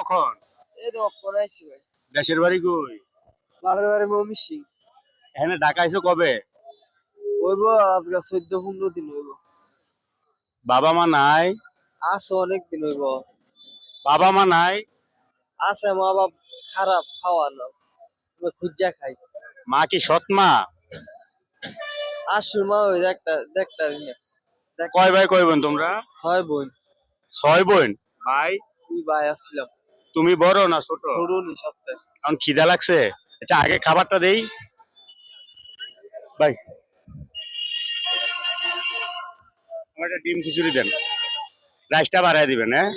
কখন? এই তো কখন আইছি ভাই। দেশের বাড়ি কই? বাপের বাড়ি ময়মনসিং। এখানে ঢাকা আইছো কবে? হইব আজকে 14-15 দিন হইব। বাবা মা নাই? আছে অনেক দিন হইব। বাবা মা নাই? আছে মা বাপ খারাপ খাওয়া না। খুঁজা খাই। মা কি সৎ মা? আসল মা ওই দেখতারি না। কয় ভাই কয় বোন তোমরা? 6 বোন। 6 বোন। ভাই? 2 ভাই আসছিলাম। তুমি বড় না ছোট? ছোট নি সপ্তাহে। এখন খিদা লাগছে? আচ্ছা আগে খাবারটা দেই। ভাই আমার একটা ডিম খিচুড়ি দেন। রাইসটা বাড়ায় দিবেন, হ্যাঁ?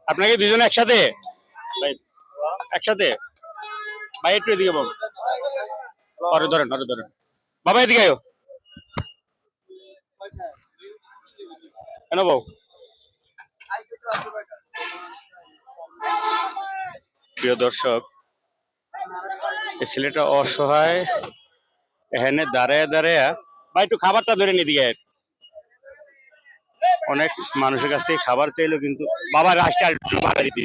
আপনাকে দুজন একসাথে? ভাই একসাথে? ভাই একটু এদিকে বাবু। ধরেন ধরেন। বাবা এদিকে আয়ো। কেন বউ? প্রিয় দর্শক, এই ছেলেটা অসহায় এখানে দাঁড়ায় ভাই একটু খাবারটা ধরে নিয়ে আয়। অনেক মানুষের কাছ থেকে খাবার চাইলো কিন্তু বাবা রাস্তা একটু বাড়া দিতে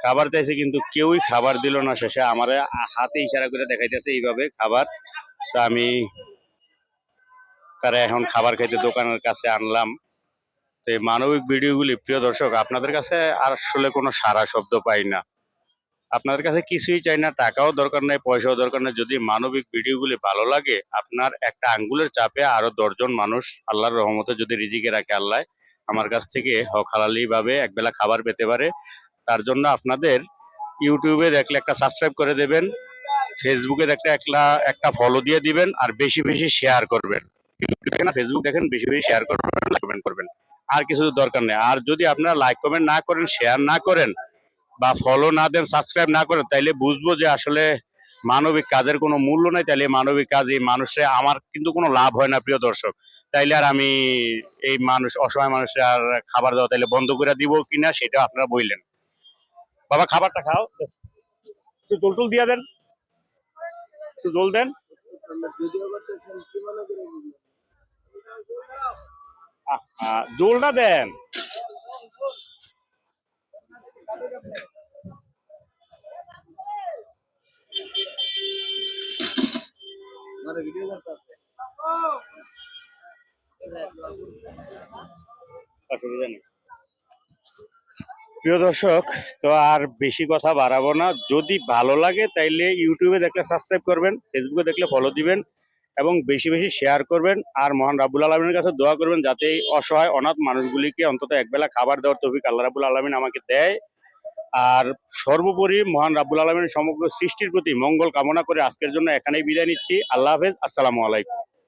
খাবার চাইছে কিন্তু কেউই খাবার দিল না। শেষে আমার হাতে ইশারা করে দেখাইতেছে এইভাবে খাবার। তা আমি তারা এখন খাবার খাইতে দোকানের কাছে আনলাম। তো এই মানবিক ভিডিওগুলি প্রিয় দর্শক আপনাদের কাছে আর আসলে কোনো সারা শব্দ পাই না। আপনাদের কাছে কিছুই চাই না, টাকাও দরকার নাই, পয়সাও দরকার নাই। যদি মানবিক ভিডিওগুলি ভালো লাগে, আপনার একটা আঙ্গুলের চাপে আরো 10 জন মানুষ আল্লাহর রহমতে যদি রিজিকে রাখে আল্লাহ, আমার কাছ থেকে হক হালালি ভাবে একবেলা খাবার পেতে পারে। তার জন্য আপনাদের ইউটিউবে দেখলে একটা সাবস্ক্রাইব করে দেবেন, ফেসবুকে দেখলে একটা ফলো দিয়ে দিবেন, আর বেশি বেশি শেয়ার করবেন। ইউটিউবে না ফেসবুক দেখেন, বেশি বেশি শেয়ার করবেন, কমেন্ট করবেন। আর কিছু দরকার নেই। আর যদি আপনারা লাইক কমেন্ট না করেন, শেয়ার না করেন বা ফলো না দেন, সাবস্ক্রাইব না করেন, তাইলে বুঝবো যে আসলে মানবিক কাজের কোনো মূল্য নাই। তাইলে মানবিক কাজ এই মানুষে আমার কিন্তু কোনো লাভ হয় না প্রিয় দর্শক। তাইলে আর আমি এই মানুষ অসহায় মানুষের আর খাবার দেওয়া তাইলে বন্ধ করে দিব কিনা সেটা আপনারা বললেন। বাবা খাবারটা খাও, একটু জল দিয়ে দেন, একটু জল দেন। ভিডিও করতেছেন কি মনে করে বুঝলেন? জলটা দেন। মানে ভিডিও করতেছে। অসুবিধা নেই। প্রিয় দর্শক, তো আর বেশি কথা বাড়াবো না। যদি ভালো লাগে তাইলে ইউটিউবে দেখলে সাবস্ক্রাইব করবেন, ফেসবুকে দেখলে ফলো দিবেন এবং বেশি বেশি শেয়ার করবেন। আর মহান রাব্বুল আলামিনের কাছে দোয়া করবেন যাতে এই অসহায় অনাথ মানুষগুলিকে অন্তত একবেলা খাবার দেওয়ার তৌফিক আল্লাহ রাব্বুল আলামিন আমাকে দেয়। আর সর্বোপরি মহান রাব্বুল আলামিনের সমগ্র সৃষ্টির প্রতি মঙ্গল কামনা করে আজকের জন্য এখানেই বিদায় নিচ্ছি। আল্লাহ হাফেজ, আসসালামু আলাইকুম।